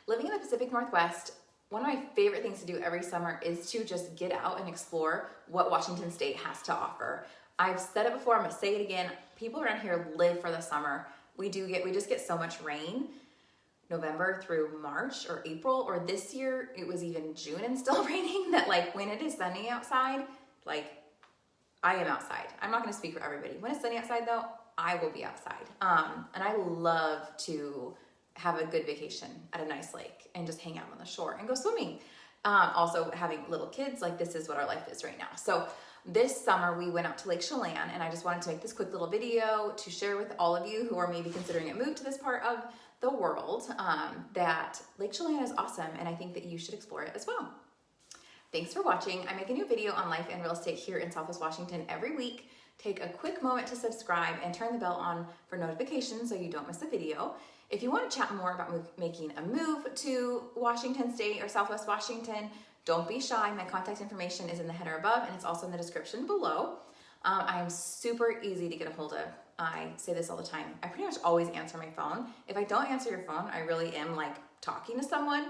Living in the Pacific Northwest, one of my favorite things to do every summer is to just get out and explore what Washington State has to offer. I've said it before, I'm gonna say it again. People around here live for the summer. We just get so much rain, November through March or April, or this year it was even June and still raining, that like when it is sunny outside, like I am outside. I'm not gonna speak for everybody. When it's sunny outside though, I will be outside. And I love to have a good vacation at a nice lake and just hang out on the shore and go swimming. Also having little kids, like this is what our life is right now. So this summer we went out to Lake Chelan, and I just wanted to make this quick little video to share with all of you who are maybe considering a move to this part of the world, that Lake Chelan is awesome, and I think that you should explore it as well. Thanks for watching. I make a new video on life and real estate here in Southwest Washington every week. Take a quick moment to subscribe and turn the bell on for notifications so you don't miss a video. If you want to chat more about making a move to Washington State or Southwest Washington, don't be shy. My contact information is in the header above, and it's also in the description below. I am super easy to get a hold of. I say this all the time. I pretty much always answer my phone. If I don't answer your phone, I really am like talking to someone,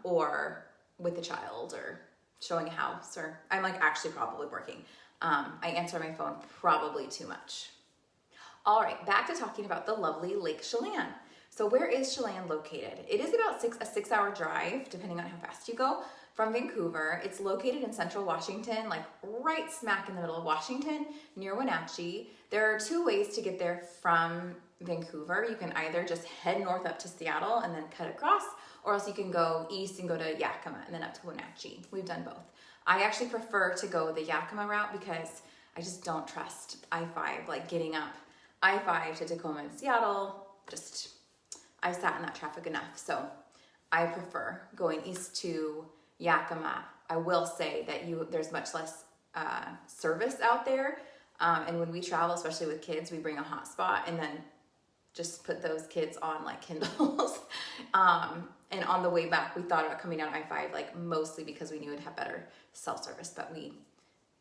or with a child, or showing a house, or I'm like actually probably working. I answer my phone probably too much. All right, back to talking about the lovely Lake Chelan. So where is Chelan located? It is about a 6-hour drive, depending on how fast you go, from Vancouver. It's located in central Washington, like right smack in the middle of Washington, near Wenatchee. There are two ways to get there from Vancouver. You can either just head north up to Seattle and then cut across, or else you can go east and go to Yakima and then up to Wenatchee. We've done both. I actually prefer to go the Yakima route because I just don't trust I-5, like getting up I-5 to Tacoma and Seattle. I've sat in that traffic enough, so I prefer going east to Yakima. I will say that there's much less service out there, and when we travel, especially with kids, we bring a hotspot and then just put those kids on like Kindles. And on the way back, we thought about coming down I-5, like mostly because we knew it'd have better cell service, but we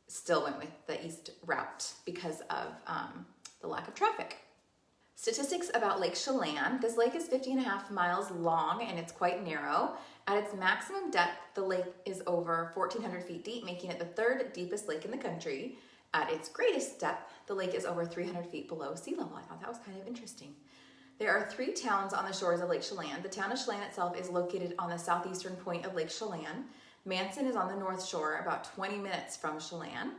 still went with the east route because of the lack of traffic. Statistics about Lake Chelan. This lake is 50.5 miles long, and it's quite narrow. At its maximum depth, the lake is over 1,400 feet deep, making it the third deepest lake in the country. At its greatest depth, the lake is over 300 feet below sea level. I thought that was kind of interesting. There are 3 towns on the shores of Lake Chelan. The town of Chelan itself is located on the southeastern point of Lake Chelan. Manson is on the north shore, about 20 minutes from Chelan.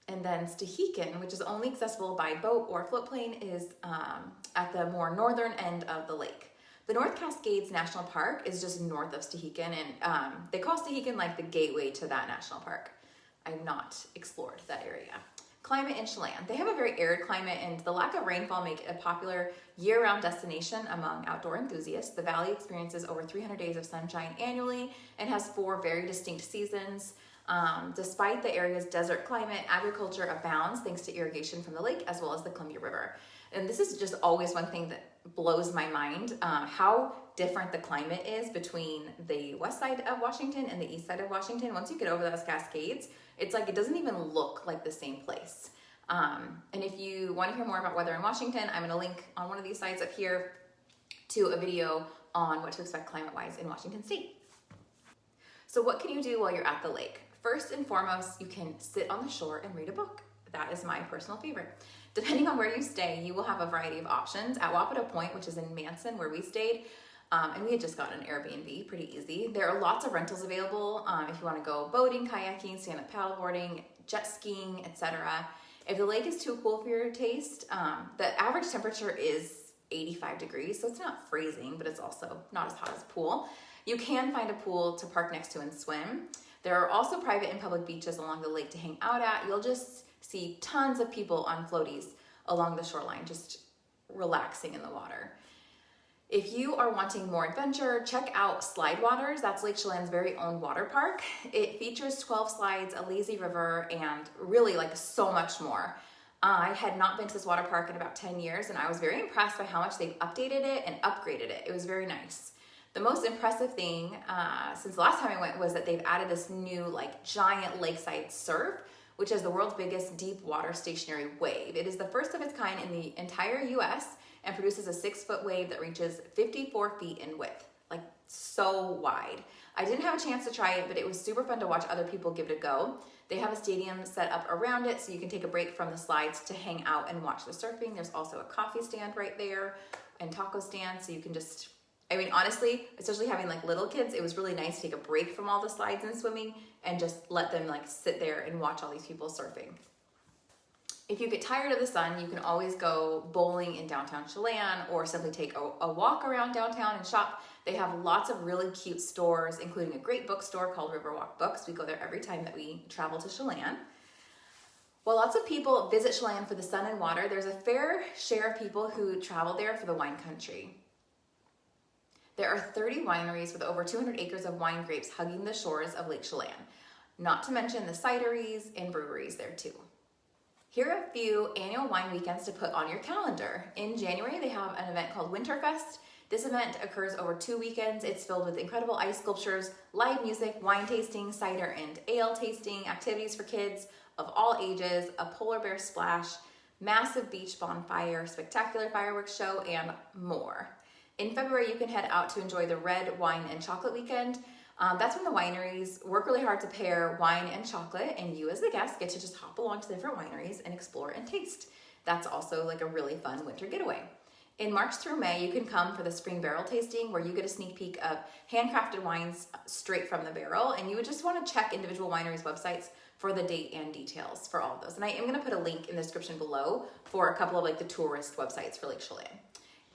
And then Stehekin, which is only accessible by boat or floatplane, is at the more northern end of the lake. The North Cascades National Park is just north of Stehekin, and they call Stehekin like the gateway to that national park. I've not explored that area. Climate in Chelan. They have a very arid climate, and the lack of rainfall make it a popular year-round destination among outdoor enthusiasts. The valley experiences over 300 days of sunshine annually and has 4 very distinct seasons. Despite the area's desert climate, agriculture abounds thanks to irrigation from the lake as well as the Columbia River. And this is just always one thing that blows my mind, how different the climate is between the west side of Washington and the east side of Washington. Once you get over those Cascades, it's like it doesn't even look like the same place. And if you want to hear more about weather in Washington, I'm going to link on one of these sites up here to a video on what to expect climate-wise in Washington State. So what can you do while you're at the lake? First and foremost, you can sit on the shore and read a book. That is my personal favorite. Depending on where you stay, you will have a variety of options. At Wapato Point, which is in Manson, where we stayed, and we had just gotten an Airbnb, pretty easy. There are lots of rentals available if you want to go boating, kayaking, stand-up paddleboarding, jet skiing, etc. If the lake is too cool for your taste, the average temperature is 85 degrees, so it's not freezing, but it's also not as hot as a pool. You can find a pool to park next to and swim. There are also private and public beaches along the lake to hang out at. You'll just see tons of people on floaties along the shoreline, just relaxing in the water. If you are wanting more adventure, check out Slide Waters. That's Lake Chelan's very own water park. It features 12 slides, a lazy river, and really like so much more. I had not been to this water park in about 10 years, and I was very impressed by how much they've updated it and upgraded it. It was very nice. The most impressive thing since the last time I went was that they've added this new like giant lakeside surf, which is the world's biggest deep water stationary wave. It is the first of its kind in the entire US, and produces a 6-foot wave that reaches 54 feet in width, like so wide. I didn't have a chance to try it, but it was super fun to watch other people give it a go. They have a stadium set up around it so you can take a break from the slides to hang out and watch the surfing. There's also a coffee stand right there and taco stand, so you can just, I mean, honestly, especially having like little kids, it was really nice to take a break from all the slides and swimming and just let them like sit there and watch all these people surfing. If you get tired of the sun, you can always go bowling in downtown Chelan or simply take a walk around downtown and shop. They have lots of really cute stores, including a great bookstore called Riverwalk Books. We go there every time that we travel to Chelan. While lots of people visit Chelan for the sun and water, there's a fair share of people who travel there for the wine country. There are 30 wineries with over 200 acres of wine grapes hugging the shores of Lake Chelan, not to mention the cideries and breweries there too. Here are a few annual wine weekends to put on your calendar. In January, they have an event called Winterfest. This event occurs over 2 weekends. It's filled with incredible ice sculptures, live music, wine tasting, cider and ale tasting, activities for kids of all ages, a polar bear splash, massive beach bonfire, spectacular fireworks show, and more. In February, you can head out to enjoy the Red Wine and Chocolate Weekend. That's when the wineries work really hard to pair wine and chocolate, and you as the guest get to just hop along to different wineries and explore and taste. That's also like a really fun winter getaway. In March through May, you can come for the spring barrel tasting, where you get a sneak peek of handcrafted wines straight from the barrel, and you would just want to check individual wineries' websites for the date and details for all of those. And I am going to put a link in the description below for a couple of like the tourist websites for Lake Chelan.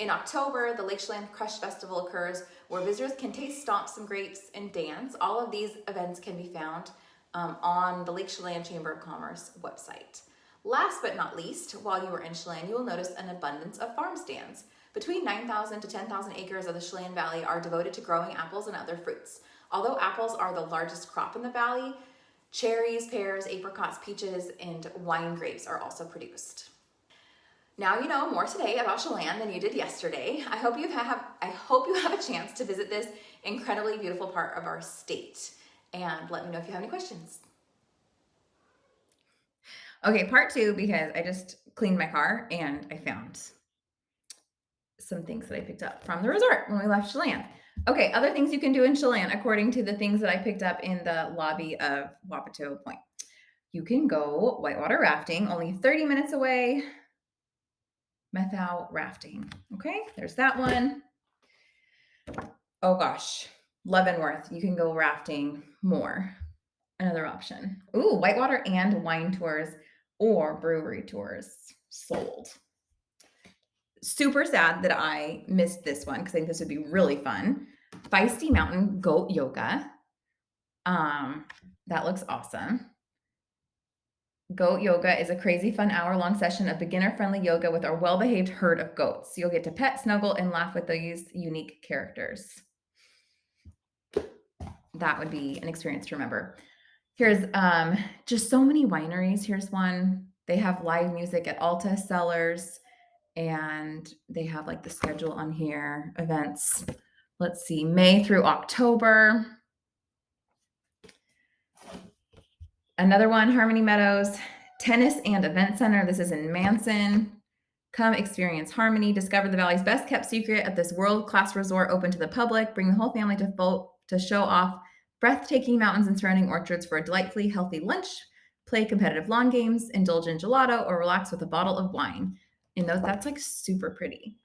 In October, the Lake Chelan Crush Festival occurs, where visitors can taste, stomp some grapes, and dance. All of these events can be found on the Lake Chelan Chamber of Commerce website. Last but not least, while you are in Chelan, you will notice an abundance of farm stands. Between 9,000 to 10,000 acres of the Chelan Valley are devoted to growing apples and other fruits. Although apples are the largest crop in the valley, cherries, pears, apricots, peaches, and wine grapes are also produced. Now you know more today about Chelan than you did yesterday. I hope you have a chance to visit this incredibly beautiful part of our state. And let me know if you have any questions. Okay, part 2, because I just cleaned my car and I found some things that I picked up from the resort when we left Chelan. Okay, other things you can do in Chelan, according to the things that I picked up in the lobby of Wapato Point. You can go whitewater rafting, only 30 minutes away. Methau rafting. Okay, there's that one. Oh gosh, Leavenworth, you can go rafting more. Another option. Ooh, whitewater and wine tours or brewery tours sold. Super sad that I missed this one because I think this would be really fun. Feisty Mountain Goat Yoga. That looks awesome. Goat yoga is a crazy fun hour-long session of beginner-friendly yoga with our well-behaved herd of goats. You'll get to pet, snuggle, and laugh with these unique characters. That would be an experience to remember. Here's just so many wineries. Here's one. They have live music at Alta Cellars, and they have like the schedule on here, events. Let's see, May through October. Another one, Harmony Meadows Tennis and Event Center. This is in Manson. Come experience Harmony. Discover the Valley's best kept secret at this world-class resort open to the public. Bring the whole family to show off breathtaking mountains and surrounding orchards for a delightfully healthy lunch. Play competitive lawn games, indulge in gelato, or relax with a bottle of wine. And that's like super pretty.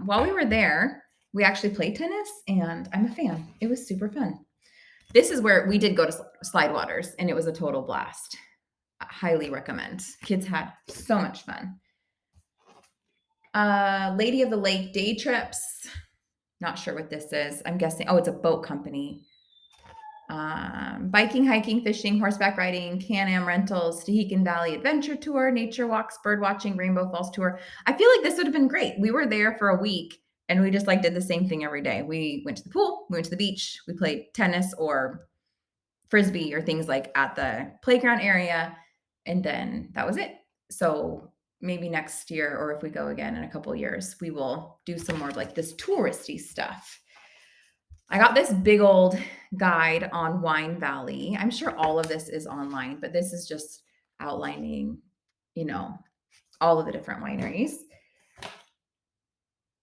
While we were there, we actually played tennis, and I'm a fan. It was super fun. This is where we did go to Slide Waters, and it was a total blast. I highly recommend. Kids had so much fun. Lady of the Lake day trips. Not sure what this is. I'm guessing, it's a boat company. Biking, hiking, fishing, horseback riding, Can-Am rentals, Tahican Valley Adventure Tour, nature walks, bird watching, Rainbow Falls Tour. I feel like this would have been great. We were there for a week, and we just did the same thing every day. We went to the pool, we went to the beach, we played tennis or frisbee or things like at the playground area, and then that was it. So maybe next year, or if we go again in a couple of years, we will do some more of this touristy stuff. I got this big old guide on Wine Valley. I'm sure all of this is online, but this is just outlining, all of the different wineries.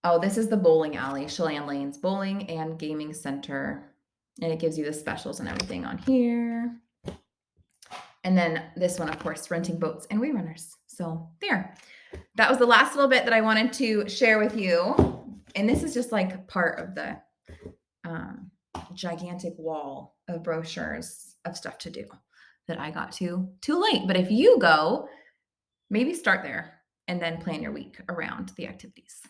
Oh, this is the bowling alley, Chelan Lanes Bowling and Gaming Center. And it gives you the specials and everything on here. And then this one, of course, renting boats and wave runners. So there. That was the last little bit that I wanted to share with you. And this is just like part of the gigantic wall of brochures of stuff to do that I got to too late. But if you go, maybe start there and then plan your week around the activities.